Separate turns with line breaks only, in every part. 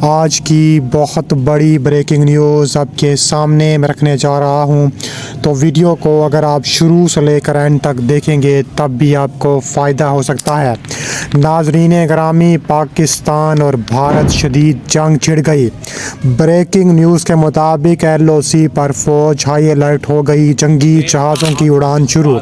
آج کی بہت بڑی بریکنگ نیوز آپ کے سامنے میں رکھنے جا رہا ہوں، تو ویڈیو کو اگر آپ شروع سے لے کر اینڈ تک دیکھیں گے تب بھی آپ کو فائدہ ہو سکتا ہے۔ ناظرین گرامی، پاکستان اور بھارت شدید جنگ چھڑ گئی۔ بریکنگ نیوز کے مطابق LOC پر فوج ہائی الرٹ ہو گئی، جنگی جہازوں کی اڑان شروع۔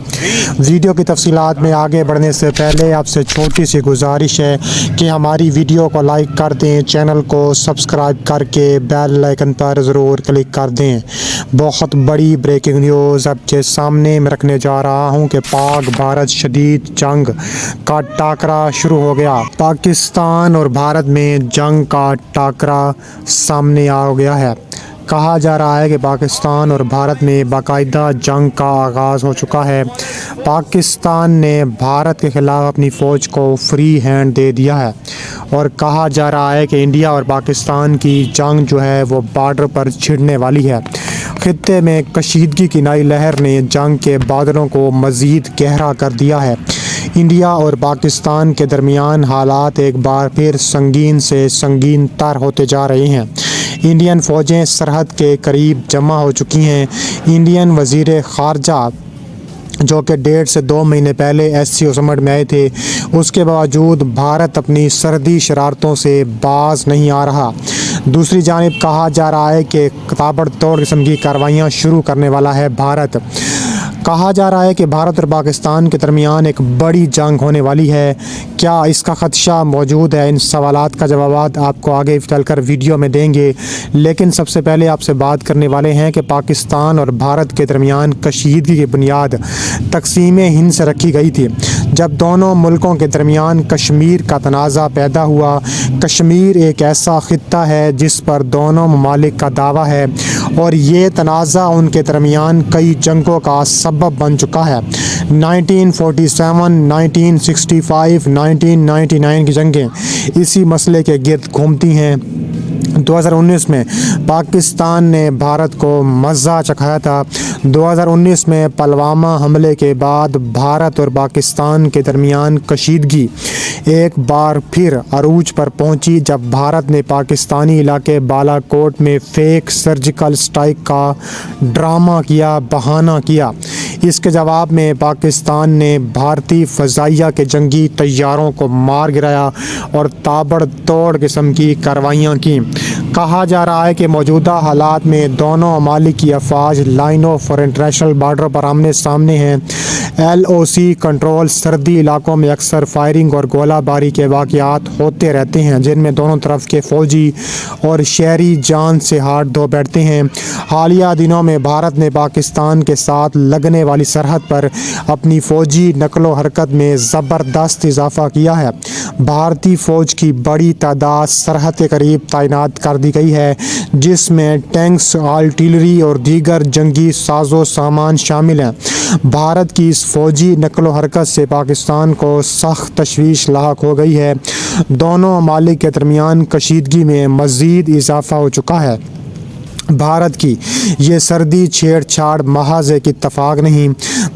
ویڈیو کی تفصیلات میں آگے بڑھنے سے پہلے آپ سے چھوٹی سی گزارش ہے کہ ہماری ویڈیو کو لائک کر دیں، چینل کو سبسکرائب کر کے بیل آئیکن پر ضرور کلک کر دیں۔ بہت بڑی بریکنگ نیوز آپ کے سامنے میں رکھنے جا رہا ہوں کہ پاک بھارت شدید جنگ کا ٹاکرا شروع ہو گیا۔ پاکستان اور بھارت میں جنگ کا ٹاکرا سامنے آ گیا ہے۔ کہا جا رہا ہے کہ پاکستان اور بھارت میں باقاعدہ جنگ کا آغاز ہو چکا ہے۔ پاکستان نے بھارت کے خلاف اپنی فوج کو فری ہینڈ دے دیا ہے اور کہا جا رہا ہے کہ انڈیا اور پاکستان کی جنگ جو ہے وہ بارڈر پر چھڑنے والی ہے۔ خطے میں کشیدگی کی نئی لہر نے جنگ کے بادلوں کو مزید گہرا کر دیا ہے۔ انڈیا اور پاکستان کے درمیان حالات ایک بار پھر سنگین سے سنگین تر ہوتے جا رہے ہیں۔ انڈین فوجیں سرحد کے قریب جمع ہو چکی ہیں۔ انڈین وزیر خارجہ جو کہ 1.5 سے 2 مہینے پہلے SCO سمٹ میں آئے تھے، اس کے باوجود بھارت اپنی سرحدی شرارتوں سے باز نہیں آ رہا۔ دوسری جانب کہا جا رہا ہے کہ تابڑ توڑ قسم کی کارروائیاں شروع کرنے والا ہے بھارت۔ کہا جا رہا ہے کہ بھارت اور پاکستان کے درمیان ایک بڑی جنگ ہونے والی ہے۔ کیا اس کا خدشہ موجود ہے؟ ان سوالات کا جوابات آپ کو آگے چل کر ویڈیو میں دیں گے، لیکن سب سے پہلے آپ سے بات کرنے والے ہیں کہ پاکستان اور بھارت کے درمیان کشیدگی کی بنیاد تقسیم ہند سے رکھی گئی تھی، جب دونوں ملکوں کے درمیان کشمیر کا تنازع پیدا ہوا۔ کشمیر ایک ایسا خطہ ہے جس پر دونوں ممالک کا دعویٰ ہے اور یہ تنازع ان کے درمیان کئی جنگوں کا سبب بن چکا ہے۔ 1947، 1965، 1999 کی جنگیں اسی مسئلے کے گرد گھومتی ہیں۔ 2019 میں پاکستان نے بھارت کو مزہ چکھایا تھا۔ 2019 میں پلوامہ حملے کے بعد بھارت اور پاکستان کے درمیان کشیدگی ایک بار پھر عروج پر پہنچی، جب بھارت نے پاکستانی علاقے بالا کوٹ میں فیک سرجیکل اسٹرائک کا ڈرامہ کیا، بہانہ کیا۔ اس کے جواب میں پاکستان نے بھارتی فضائیہ کے جنگی طیاروں کو مار گرایا اور تابڑ توڑ قسم کی کارروائیاں کیں۔ کہا جا رہا ہے کہ موجودہ حالات میں دونوں ممالک کی افواج لائن آف انٹرنیشنل بارڈر پر آمنے سامنے ہیں۔ LOC کنٹرول سرحدی علاقوں میں اکثر فائرنگ اور گولہ باری کے واقعات ہوتے رہتے ہیں، جن میں دونوں طرف کے فوجی اور شہری جان سے ہاتھ دھو بیٹھتے ہیں۔ حالیہ دنوں میں بھارت نے پاکستان کے ساتھ لگنے والی سرحد پر اپنی فوجی نقل و حرکت میں زبردست اضافہ کیا ہے۔ بھارتی فوج کی بڑی تعداد سرحد کے قریب تعینات کر دی گئی ہے، جس میں ٹینکس، آرٹلری اور دیگر جنگی ساز و سامان شامل ہیں۔ بھارت کی اس فوجی نقل و حرکت سے پاکستان کو سخت تشویش لاحق ہو گئی ہے۔ دونوں ممالک کے درمیان کشیدگی میں مزید اضافہ ہو چکا ہے۔ بھارت کی یہ سرحدی چھیڑ چھاڑ محض ایک اتفاق نہیں،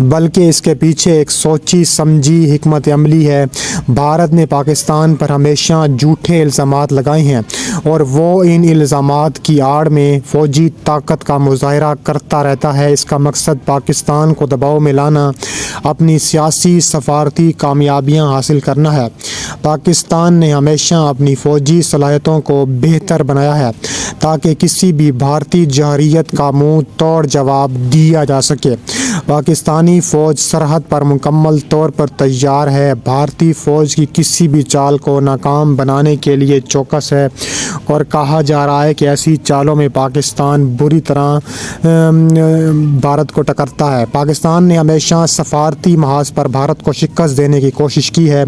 بلکہ اس کے پیچھے ایک سوچی سمجھی حکمت عملی ہے۔ بھارت نے پاکستان پر ہمیشہ جھوٹے الزامات لگائے ہیں اور وہ ان الزامات کی آڑ میں فوجی طاقت کا مظاہرہ کرتا رہتا ہے۔ اس کا مقصد پاکستان کو دباؤ میں لانا، اپنی سیاسی سفارتی کامیابیاں حاصل کرنا ہے۔ پاکستان نے ہمیشہ اپنی فوجی صلاحیتوں کو بہتر بنایا ہے تاکہ کسی بھی بھارتی جارحیت کا منہ توڑ جواب دیا جا سکے۔ پاکستانی فوج سرحد پر مکمل طور پر تیار ہے، بھارتی فوج کی کسی بھی چال کو ناکام بنانے کے لیے چوکس ہے، اور کہا جا رہا ہے کہ ایسی چالوں میں پاکستان بری طرح بھارت کو ٹکرتا ہے۔ پاکستان نے ہمیشہ سفارتی محاذ پر بھارت کو شکست دینے کی کوشش کی ہے۔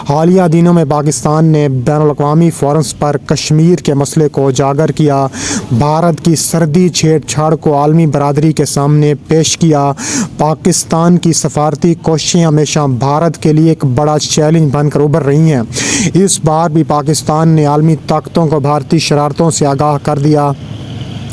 حالیہ دنوں میں پاکستان نے بین الاقوامی فورمز پر کشمیر کے مسئلے کو اجاگر کیا، بھارت کی سرحدی چھیڑ چھاڑ کو عالمی برادری کے سامنے پیش کیا۔ پاکستان کی سفارتی کوششیں ہمیشہ بھارت کے لیے ایک بڑا چیلنج بن کر ابھر رہی ہیں۔ اس بار بھی پاکستان نے عالمی طاقتوں کو بھارتی شرارتوں سے آگاہ کر دیا۔